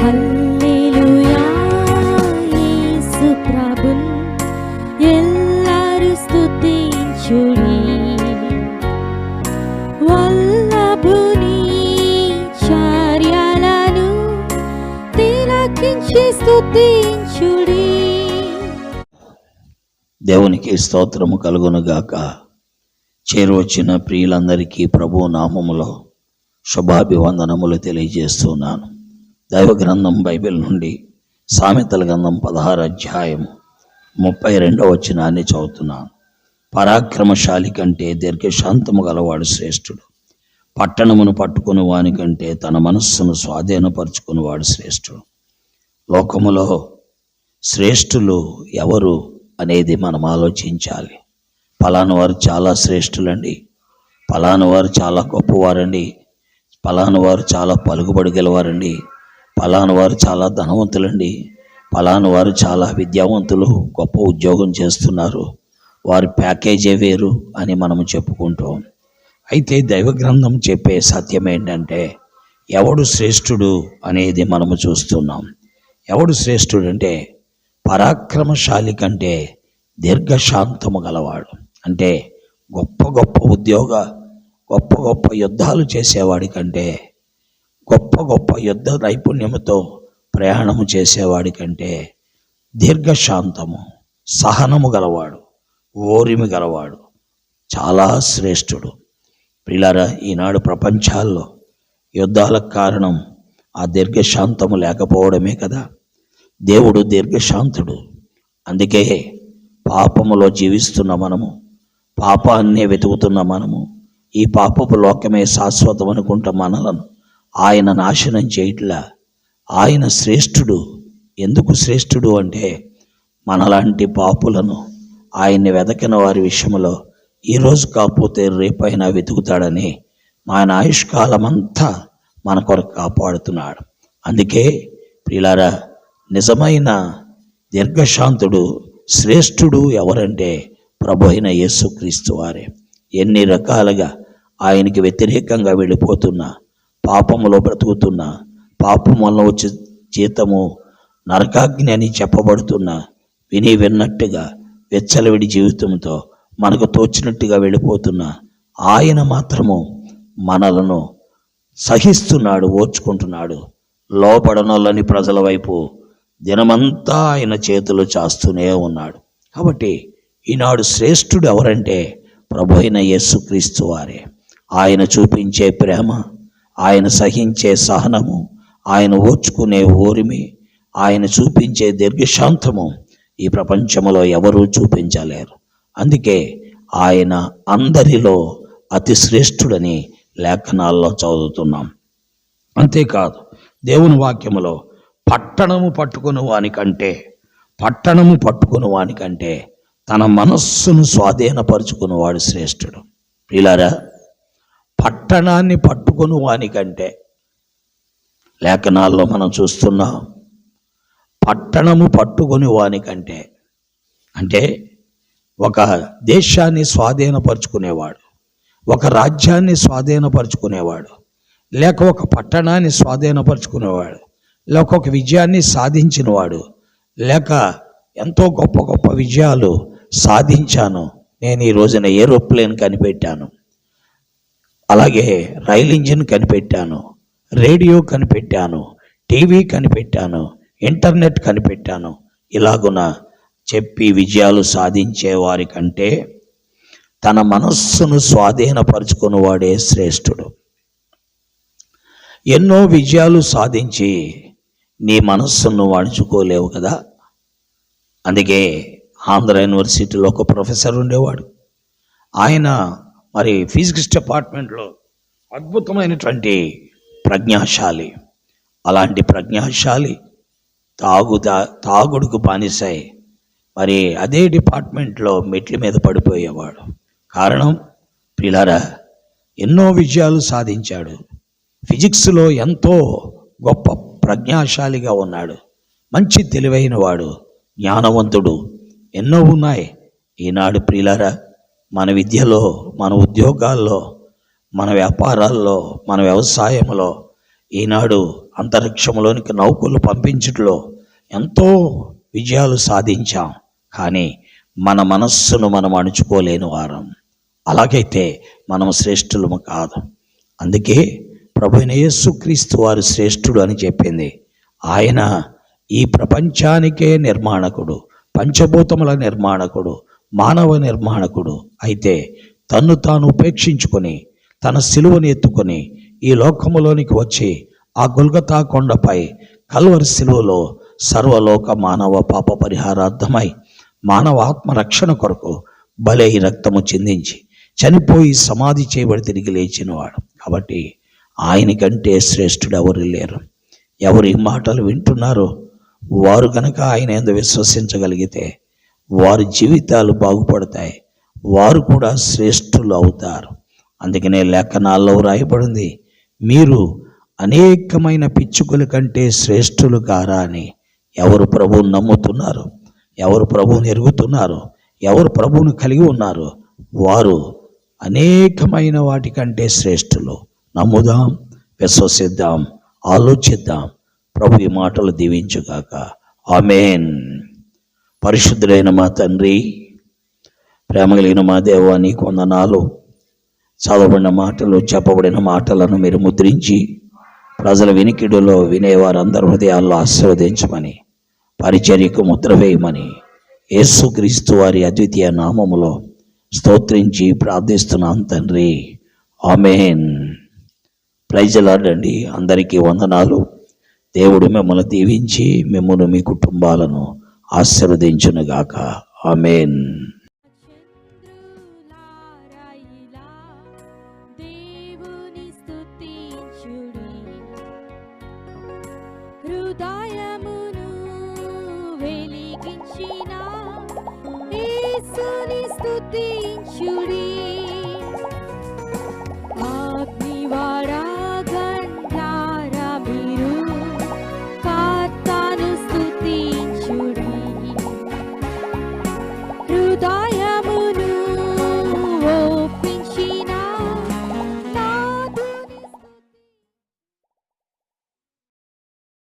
హల్లెలూయా యేసు ప్రభున్ ఎల్లరు స్తుతించుడి. వల్లభుని చర్యలను తిలకించి స్తుతించుడి. దేవునికి స్తోత్రము కలుగునుగాక. చేరువచ్చిన ప్రియులందరికీ ప్రభు నామములో శుభాభివందనములు తెలియజేస్తున్నాను. దైవ గ్రంథం బైబిల్ నుండి సామెతల గ్రంథం 16 అధ్యాయం 32వ వచనాన్ని చదువుతున్నాను. పరాక్రమశాలి కంటే దీర్ఘశాంతము గలవాడు శ్రేష్ఠుడు. పట్టణమును పట్టుకుని వాని కంటే తన మనస్సును స్వాధీనపరుచుకుని వాడు శ్రేష్ఠుడు. లోకములో శ్రేష్ఠులు ఎవరు అనేది మనం ఆలోచించాలి. పలానా వారు చాలా శ్రేష్ఠులండి, పలానా వారు చాలా గొప్పవారండి, పలానా వారు చాలా పలుకుబడి గలవారండి, పలానా వారు చాలా ధనవంతులండి, పలానా వారు చాలా విద్యావంతులు, గొప్ప ఉద్యోగం చేస్తున్నారు, వారి ప్యాకేజే వేరు అని మనము చెప్పుకుంటాం. అయితే దైవ గ్రంథం చెప్పే సత్యం ఏంటంటే ఎవడు శ్రేష్ఠుడు అనేది మనము చూస్తున్నాం. ఎవడు శ్రేష్ఠుడు అంటే పరాక్రమశాలి కంటే దీర్ఘశాంతము గలవాడు. అంటే గొప్ప గొప్ప యుద్ధాలు చేసేవాడి కంటే, గొప్ప యుద్ధ నైపుణ్యముతో ప్రయాణము చేసేవాడి కంటే దీర్ఘశాంతము, సహనము గలవాడు, ఓరిమి గలవాడు చాలా శ్రేష్ఠుడు. ప్రియులారా, ఈనాడు ప్రపంచాల్లో యుద్ధాలకు కారణం ఆ దీర్ఘశాంతము లేకపోవడమే కదా. దేవుడు దీర్ఘశాంతుడు. అందుకే పాపములో జీవిస్తున్న మనము, పాపాన్నే వెతుకుతున్న మనము, ఈ పాపపు లోకమే శాశ్వతం అనుకుంటా మనలను ఆయన నాశనం చేయట్లా. ఆయన శ్రేష్ఠుడు. ఎందుకు శ్రేష్ఠుడు అంటే మనలాంటి పాపులను ఆయన్ని వెదకిన వారి విషయంలో ఈరోజు కాకపోతే రేపైనా వెతుకుతాడని ఆయన ఆయుష్కాలం అంతా మన కొరకు కాపాడుతున్నాడు. అందుకే ప్రియులారా, నిజమైన దీర్ఘశాంతుడు, శ్రేష్ఠుడు ఎవరంటే ప్రభు అయిన యేసుక్రీస్తు వారే. ఎన్ని రకాలుగా ఆయనకి వ్యతిరేకంగా వెళ్ళిపోతున్నా, పాపములో బ్రతుకుతున్నా, పాపం వల్ల వచ్చే జీతము నరకాగ్ని అని చెప్పబడుతున్నా, విన్నట్టుగా వెచ్చలవిడి జీవితంతో మనకు తోచినట్టుగా వెళ్ళిపోతున్నా, ఆయన మాత్రము మనలను సహిస్తున్నాడు, ఓర్చుకుంటున్నాడు. లోపడనొల్లని ప్రజల వైపు దినమంతా ఆయన చేతులు చాస్తూనే ఉన్నాడు. కాబట్టి ఈనాడు శ్రేష్ఠుడు ఎవరంటే ప్రభు అయిన యేసుక్రీస్తు వారే. ఆయన చూపించే ప్రేమ, ఆయన సహించే సహనము, ఆయన ఓర్చుకునే ఓరిమి, ఆయన చూపించే దీర్ఘశాంతము ఈ ప్రపంచంలో ఎవరూ చూపించలేరు. అందుకే ఆయన అందరిలో అతి శ్రేష్ఠుడని లేఖనాల్లో చదువుతున్నాం. అంతేకాదు, దేవుని వాక్యములో పట్టణము పట్టుకుని వానికంటే తన మనస్సును స్వాధీనపరుచుకుని వాడు శ్రేష్ఠుడు. ప్రియులారా, పట్టణాన్ని పట్టుకుని వానికంటే లేఖనాల్లో మనం చూస్తున్నాం. పట్టణము పట్టుకొని వానికంటే అంటే ఒక దేశాన్ని స్వాధీనపరుచుకునేవాడు, ఒక రాజ్యాన్ని స్వాధీనపరుచుకునేవాడు, లేక ఒక పట్టణాన్ని స్వాధీనపరుచుకునేవాడు, లేక ఒక విజయాన్ని సాధించినవాడు, లేక ఎంతో గొప్ప విజయాలు సాధించాను, నేను ఈ రోజున ఏరోప్లేన్ కనిపెట్టాను, అలాగే రైల్ ఇంజిన్ కనిపెట్టాను, రేడియో కనిపెట్టాను, టీవీ కనిపెట్టాను, ఇంటర్నెట్ కనిపెట్టాను, ఇలాగున చెప్పి విజయాలు సాధించే వారి కంటే తన మనస్సును స్వాధీనపరుచుకుని వాడే శ్రేష్ఠుడు. ఎన్నో విజయాలు సాధించి నీ మనస్సును వాడుచుకోలేవు కదా. అందుకే ఆంధ్ర యూనివర్సిటీలో ఒక ప్రొఫెసర్ ఉండేవాడు. ఆయన మరి ఫిజిక్స్ డిపార్ట్మెంట్లో అద్భుతమైనటువంటి ప్రజ్ఞాశాలి. అలాంటి ప్రజ్ఞాశాలి తాగుడుకు బానిసై మరి అదే డిపార్ట్మెంట్లో మెట్ల మీద పడిపోయేవాడు. కారణం, ప్రియులారా, ఎన్నో విజయాలు సాధించాడు, ఫిజిక్స్లో ఎంతో గొప్ప ప్రజ్ఞాశాలిగా ఉన్నాడు, మంచి తెలివైన వాడు, జ్ఞానవంతుడు, ఎన్నో ఉన్నాయి. ఈనాడు ప్రియులారా, మన విద్యలో, మన ఉద్యోగాల్లో, మన వ్యాపారాల్లో, మన వ్యవసాయంలో ఈనాడు అంతరిక్షంలోనికి నౌకలు పంపించట్లో ఎంతో విజయాలు సాధించాం. కానీ మన మనస్సును మనం అణుచుకోలేని వారం. అలాగైతే మనం శ్రేష్ఠులము కాదు. అందుకే ప్రభువైన యేసుక్రీస్తు వారు శ్రేష్ఠుడు అని చెప్పింది. ఆయన ఈ ప్రపంచానికే నిర్మాణకుడు, పంచభూతముల నిర్మాణకుడు, మానవ నిర్మాణకుడు. అయితే తన్ను తాను ఉపేక్షించుకొని తన సిలువను ఎత్తుకొని ఈ లోకములోనికి వచ్చి ఆ గొల్గతా కొండపై కల్వరి సిలువలో సర్వలోక మానవ పాప పరిహారార్థమై మానవ ఆత్మ రక్షణ కొరకు బలై రక్తము చిందించి చనిపోయి సమాధి చేయబడి తిరిగి లేచినవాడు. కాబట్టి ఆయనకంటే శ్రేష్ఠుడు ఎవరు లేరు. ఎవరు ఈ మాటలు వింటున్నారో వారు కనుక ఆయన యందు విశ్వసించగలిగితే వారి జీవితాలు బాగుపడతాయి. వారు కూడా శ్రేష్ఠులు అవుతారు. అందుకనే లేఖనాల్లో రాయబడింది, మీరు అనేకమైన పిచ్చుకల కంటే శ్రేష్ఠులు కారా అని. ఎవరు ప్రభువుని నమ్ముతున్నారు, ఎవరు ప్రభువుని ఎరుగుతున్నారు, ఎవరు ప్రభువుని కలిగి ఉన్నారు, వారు అనేకమైన వాటి కంటే శ్రేష్ఠులు. నమ్ముదాం, విశ్వసిద్దాం, ఆలోచిద్దాం. ప్రభు ఈ మాటలు దీవించుగాక. ఆమేన్. పరిశుద్ధుడైన మా తండ్రి, ప్రేమ కలిగిన మా దేవా, నీకు వందనాలు. చదవబడిన మాటలు, చెప్పబడిన మాటలను మీరు ముద్రించి ప్రజల వినికిడిలో వినేవారందరి హృదయాల్లో ఆశీర్వదించమని, పరిచర్యకు ముద్ర వేయమని యేసుక్రీస్తు వారి అద్వితీయ నామములో స్తోత్రించి ప్రార్థిస్తున్నాం తండ్రి. ఆమేన్. ప్రైజ్ లార్డ్ అండి. అందరికీ వందనాలు. దేవుడు మిమ్మల్ని దీవించి మిమ్మల్ని మీ కుటుంబాలను ఆశీర్వదించునుగాక. ఆమేన్. చంద్రులారాయిలా దేవుని స్తుతించుడి, హృదయమును వెలిగించిన యేసుని స్తుతించుడి.